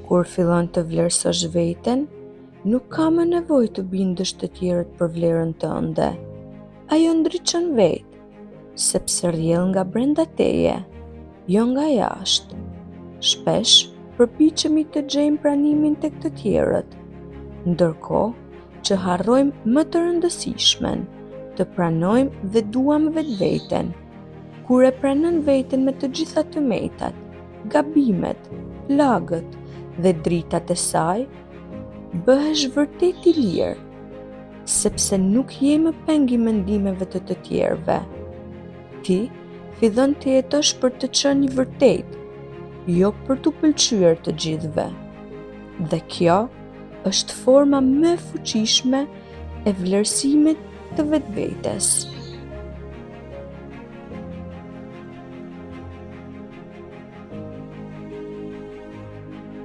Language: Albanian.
Kur fillon të vlerësosh veten, nuk ka më nevojë të bindësh të tjerët për vlerën tënde. Ajo ndriçon vetë, sepse rrjedh nga brenda teje, jo nga jashtë. Shpesh përpiqemi të gjejmë pranimin tek të tjerët, ndërkohë që harrojmë më të rëndësishmen, të pranojmë dhe duam vetveten. Kur e pranon veten me të gjitha tëmetat, gabimet, lagët dhe dritat e saj, bëhesh vërtet i lirë, sepse nuk je më peng i mendimeve të tjerëve. Ti fillon të jetosh për të qenë i vërtetë, jo për t'u pëlqyer të gjithëve. Dhe kjo është forma më e fuqishme e vlerësimit të vetvetes.